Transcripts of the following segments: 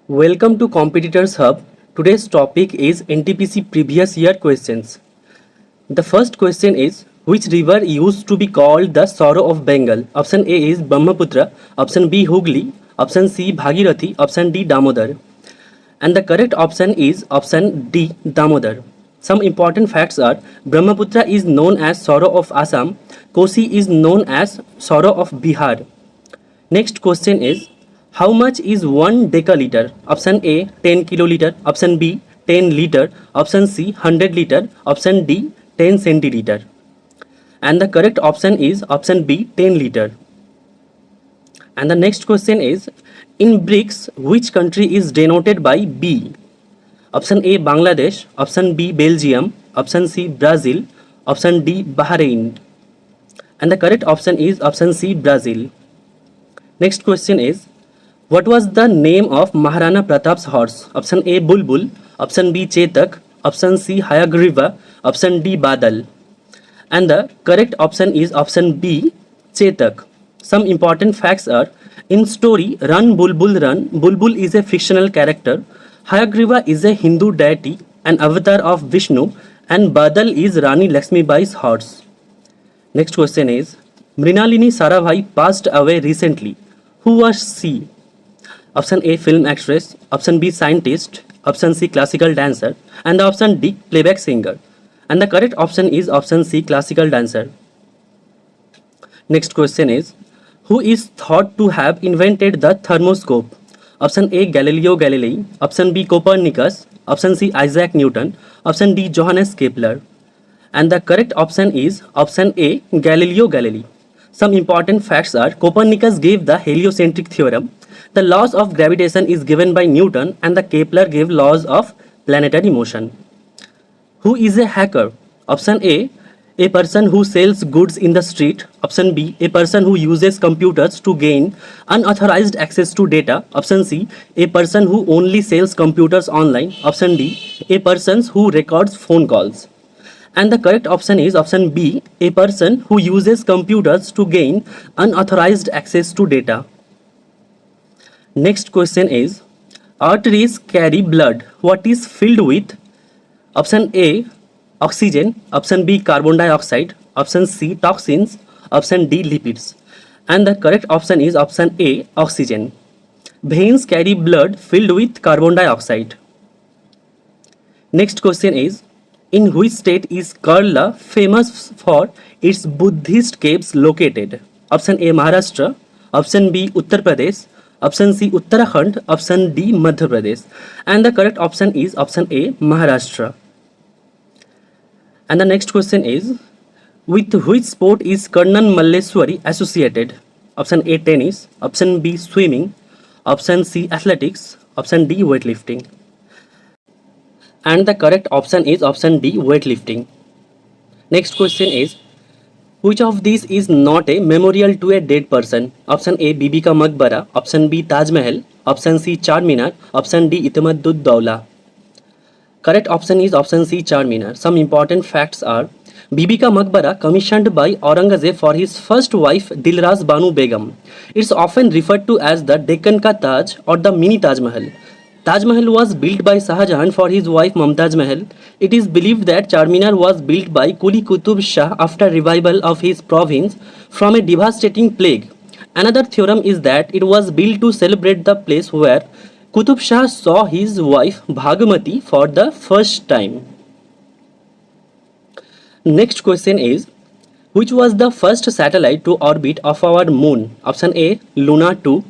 Welcome to Competitors Hub. Today's topic is NTPC previous year questions. The first question is, which river used to be called the sorrow of Bengal? Option A is Brahmaputra, option B Hooghly, option C Bhagirathi, option D Damodar. And the correct option is option D Damodar. Some important facts are Brahmaputra is known as sorrow of Assam, Kosi is known as sorrow of Bihar. Next question is, how much is 1 decaliter? Option A 10 kiloliter, option B 10 liter, option C 100 liter, option D 10 centiliter. And the correct option is option B 10 liter. And the next question is, in BRICS, which country is denoted by B? Option A Bangladesh, option B Belgium, option C Brazil, option D Bahrain. And the correct option is option C Brazil. Next question is, what was the name of Maharana Pratap's horse? Option A Bulbul, option B Chetak, option C Hayagriva, option D Badal. And the correct option is option B Chetak. Some important facts are, in story Run Bulbul Run, Bulbul is a fictional character, Hayagriva is a Hindu deity, an avatar of Vishnu, and Badal is Rani Lakshmibai's horse. Next question is, Mrinalini Sarabhai passed away recently. Who was she? Option A film actress, option B scientist, option C classical dancer, and the option D playback singer. And the correct option is option C classical dancer. Next question is, who is thought to have invented the thermoscope? Option A Galileo Galilei, option B Copernicus, option C Isaac Newton, option D Johannes Kepler. And the correct option is option A Galileo Galilei. Some important facts are, Copernicus gave the heliocentric theorem, the laws of gravitation is given by Newton, and the Kepler gave laws of planetary motion. Who is a hacker? Option A person who sells goods in the street. Option B, a person who uses computers to gain unauthorized access to data. Option C, a person who only sells computers online. Option D, a person who records phone calls. And the correct option is option B, a person who uses computers to gain unauthorized access to data. Next question is, arteries carry blood. What is filled with? Option A, oxygen, option B, carbon dioxide, option C, toxins, option D, lipids. And the correct option is option A, oxygen. Veins carry blood filled with carbon dioxide. Next question is, in which state is Kerala famous for its Buddhist caves located? Option A Maharashtra, option B Uttar Pradesh, option C Uttarakhand, option D Madhya Pradesh. And the correct option is option A Maharashtra. And the next question is, with which sport is Karnan Malleswari associated? Option A tennis, option B swimming, option C athletics, option D weightlifting. And the correct option is option D weightlifting. Next question is, which of these is not a memorial to a dead person? Option A Bibi Ka Maqbara, option B Taj Mahal, option C Charminar, option D Itimaddud Dawla. Correct option is option C Charminar. Some important facts are, Bibi Ka Maqbara commissioned by Aurangzeb for his first wife Dilraz Banu Begum. It's often referred to as the Deccan Ka Taj or the mini Taj Mahal. Taj Mahal was built by Shah Jahan for his wife Mumtaz Mahal. It is believed that Charminar was built by Quli Qutub Shah after revival of his province from a devastating plague. Another theorem is that it was built to celebrate the place where Qutub Shah saw his wife Bhagmati for the first time. Next question is, which was the first satellite to orbit of our moon? Option A Luna 2,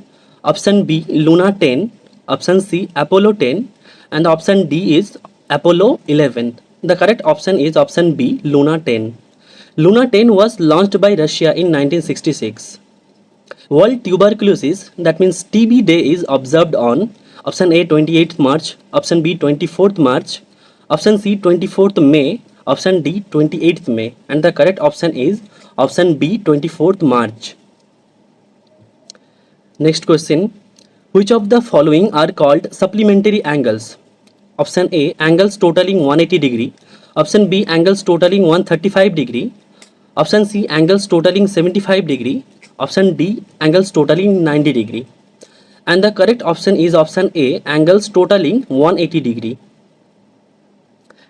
option B Luna 10, option C Apollo 10, and option D is Apollo 11. The correct option is option B Luna 10. Luna 10 was launched by Russia in 1966. World Tuberculosis, that means TB Day, is observed on option A 28th March, option B 24th March, option C 24th May, option D 28th May, and the correct option is option B 24th March. Next question, which of the following are called supplementary angles? Option A angles totaling 180 degree, option B angles totaling 135 degree, option C angles totaling 75 degree, option D angles totaling 90 degree. And the correct option is option A, angles totaling 180 degree.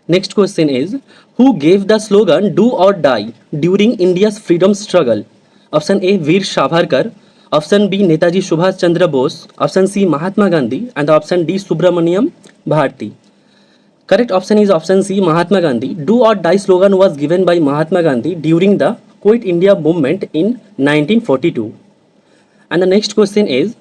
Next question is, who gave the slogan "Do or Die" during India's freedom struggle? Option A, Veer Savarkar. Option B, Netaji Subhash Chandra Bose. Option C, Mahatma Gandhi. And option D, Subramaniam Bharati. Correct option is option C, Mahatma Gandhi. "Do or Die" slogan was given by Mahatma Gandhi during the Quit India movement in 1942. And the next question is,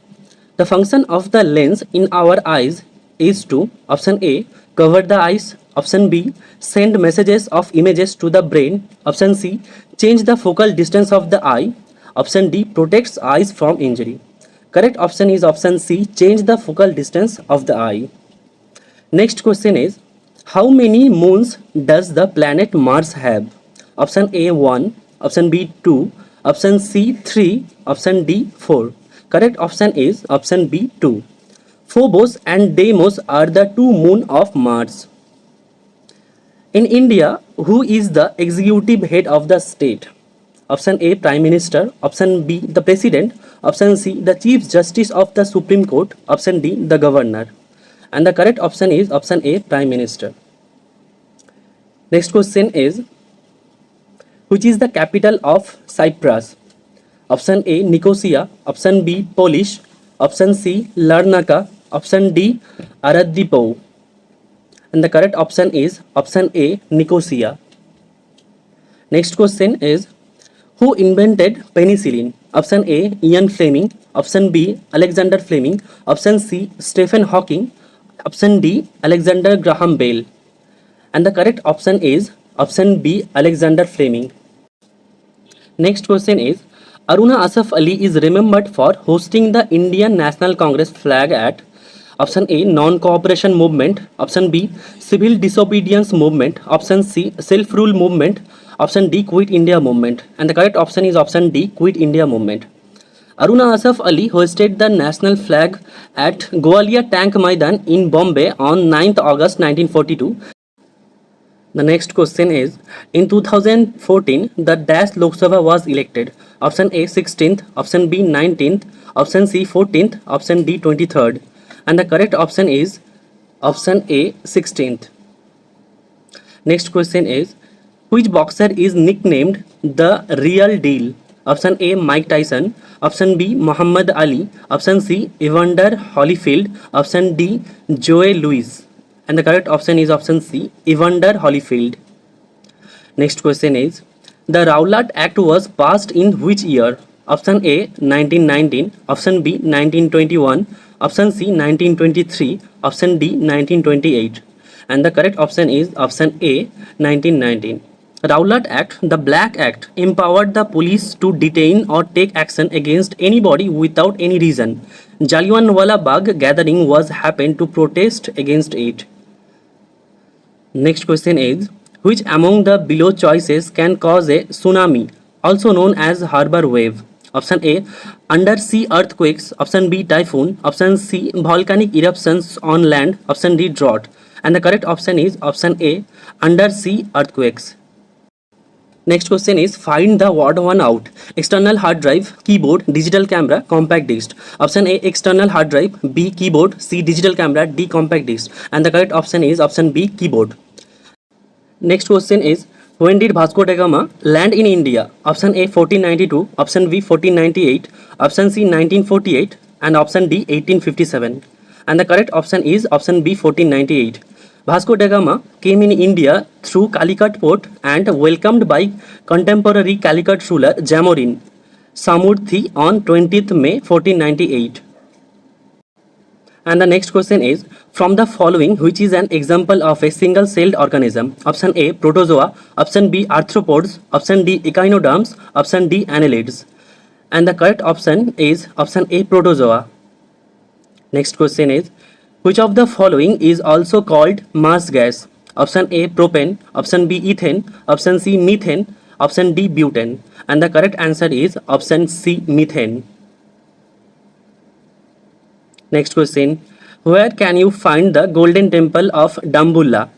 the function of the lens in our eyes is to option A, cover the eyes. Option B, send messages of images to the brain. Option C, change the focal distance of the eye. Option D, protects eyes from injury. Correct option is option C, change the focal distance of the eye. Next question is, how many moons does the planet Mars have? Option A, 1. Option B, 2. Option C, 3. Option D, 4. Correct option is option B, 2. Phobos and Deimos are the two moons of Mars. In India, who is the executive head of the state? Option A, Prime Minister. Option B, the President. Option C, the Chief Justice of the Supreme Court. Option D, the Governor. And the correct option is option A, Prime Minister. Next question is, which is the capital of Cyprus? Option A, Nicosia. Option B, Polish. Option C, Larnaca. Option D, Aradipo. And the correct option is option A, Nicosia. Next question is, who invented penicillin? Option A, Ian Fleming. Option B, Alexander Fleming. Option C, Stephen Hawking. Option D, Alexander Graham Bell. And the correct option is option B, Alexander Fleming. Next question is, Aruna Asaf Ali is remembered for hosting the Indian National Congress flag at option A, non-cooperation movement. Option B, civil disobedience movement. Option C, self-rule movement. Option D, Quit India movement. And the correct option is option D, Quit India movement. Aruna Asaf Ali hoisted the national flag at Gwalior Tank Maidan in Bombay on 9th August 1942. The next question is, in 2014, the Dash Lok Sabha was elected. Option A, 16th. Option B, 19th. Option C, 14th. Option D, 23rd. And the correct option is option A, 16th. Next question is, which boxer is nicknamed the Real Deal? Option A, Mike Tyson. Option B, Muhammad Ali. Option C, Evander Holyfield. Option D, Joe Louis. And the correct option is option C, Evander Holyfield. Next question is, the Rowlatt Act was passed in which year? Option A, 1919. Option B, 1921. Option C, 1923. Option D, 1928. And the correct option is option A, 1919. Rowlatt Act, the Black Act, empowered the police to detain or take action against anybody without any reason. Jallianwala Bagh gathering was happened to protest against it. Next question is, which among the below choices can cause a tsunami, also known as harbor wave? Option A, undersea earthquakes. Option B, typhoon. Option C, volcanic eruptions on land. Option D, drought. And the correct option is option A, undersea earthquakes. Next question is, find the odd one out. External hard drive, keyboard, digital camera, compact disc. Option A, external hard drive. B, keyboard. C, digital camera. D, compact disc. And the correct option is option B, keyboard. Next question is, when did Vasco da Gama land in India? Option A, 1492. Option B, 1498. Option C, 1948. And option D, 1857. And the correct option is option B, 1498. Vasco da Gama came in India through Calicut port and welcomed by contemporary Calicut ruler Jamorin Samurthi on 20th May 1498. And the next question is, from the following, which is an example of a single-celled organism? Option A, protozoa. Option B, arthropods. Option D, echinoderms. Option D, annelids. And the correct option is option A, protozoa. Next question is, which of the following is also called marsh gas? Option A, propane. Option B, ethane. Option C, methane. Option D, butane. And the correct answer is option C, methane. Next question, where can you find the golden temple of Dambulla?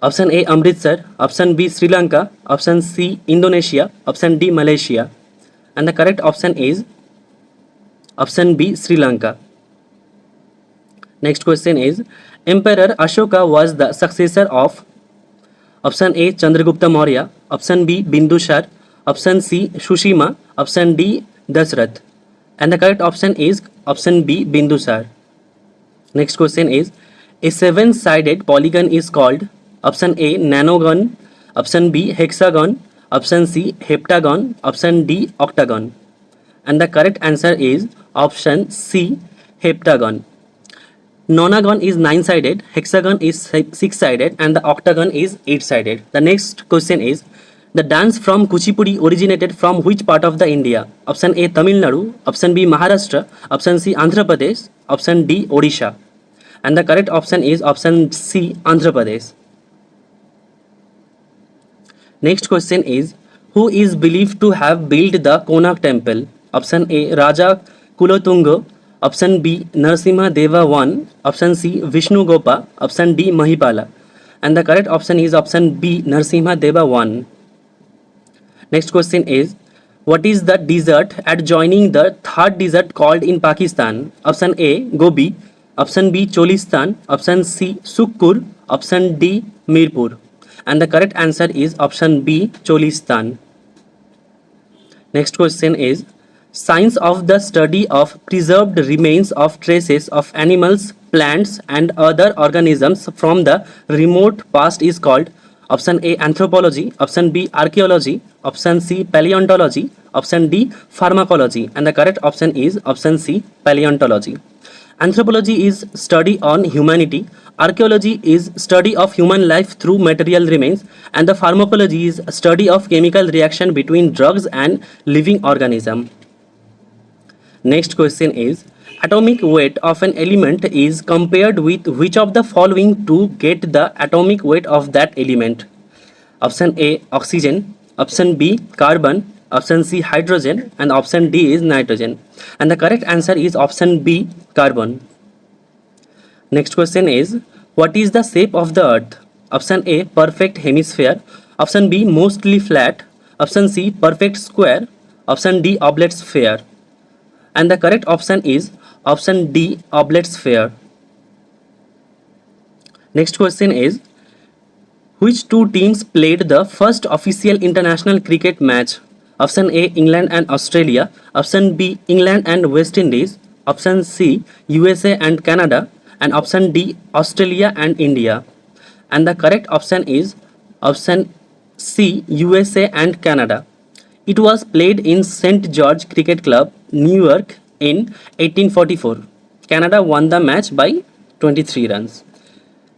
Option A, Amritsar. Option B, Sri Lanka. Option C, Indonesia. Option D, Malaysia. And the correct option is option B, Sri Lanka. Next question is, Emperor Ashoka was the successor of option A Chandragupta Maurya, option B Bindusar, option C Shushima, option D Dashrath. And the correct option is option B Bindusar. Next question is, a seven-sided polygon is called option A nanogon, option B hexagon, option C heptagon, option D octagon. And the correct answer is option C heptagon. Nonagon is nine-sided, hexagon is six-sided, and the octagon is eight-sided. The next question is, the dance from Kuchipudi originated from which part of the India? Option A Tamil Nadu, option B Maharashtra, option C Andhra Pradesh, option D Odisha. And the correct option is option C Andhra Pradesh. Next question is, who is believed to have built the Konark temple? Option A Raja Kulotunga, option B Narasimha Deva I, option C Vishnu Gopa, option D Mahipala. And the correct option is option B Narasimha Deva I. Next question is, what is the desert adjoining the third desert called in Pakistan? Option A Gobi, option B Cholistan, option C Sukkur, option D Mirpur. And the correct answer is option B Cholistan. Next question is, science of the study of preserved remains of traces of animals, plants and other organisms from the remote past is called option A anthropology, option B archaeology, option C paleontology, option D pharmacology. And the correct option is option C paleontology. Anthropology is study on humanity, archaeology is study of human life through material remains, and the pharmacology is study of chemical reaction between drugs and living organism. Next question is, atomic weight of an element is compared with which of the following to get the atomic weight of that element? Option A oxygen, option B carbon, option C hydrogen, and option D is nitrogen. And the correct answer is option B carbon. Next question is, what is the shape of the earth? Option A perfect hemisphere, option B mostly flat, option C perfect square, option D oblate sphere. And the correct option is option D oblate sphere. Next question is, which two teams played the first official international cricket match? Option A England and Australia, option B England and West Indies, option C USA and Canada, and option D Australia and India. And the correct option is option C USA and Canada. It was played in St. George Cricket Club, New York in 1844. Canada won the match by 23 runs.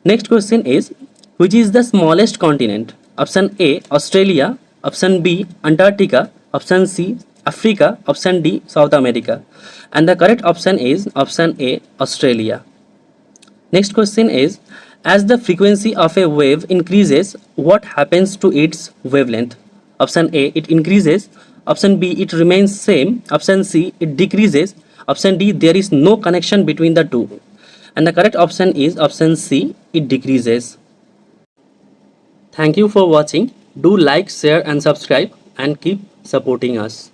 Next question is, which is the smallest continent? Option A Australia, option B Antarctica, option C Africa, option D South America. And the correct option is option A Australia. Next question is, as the frequency of a wave increases, what happens to its wavelength? Option A it increases, option B it remains same, option C it decreases, option D there is no connection between the two. And the correct option is option C it decreases. Thank you for watching. Do like, share and subscribe and keep supporting us.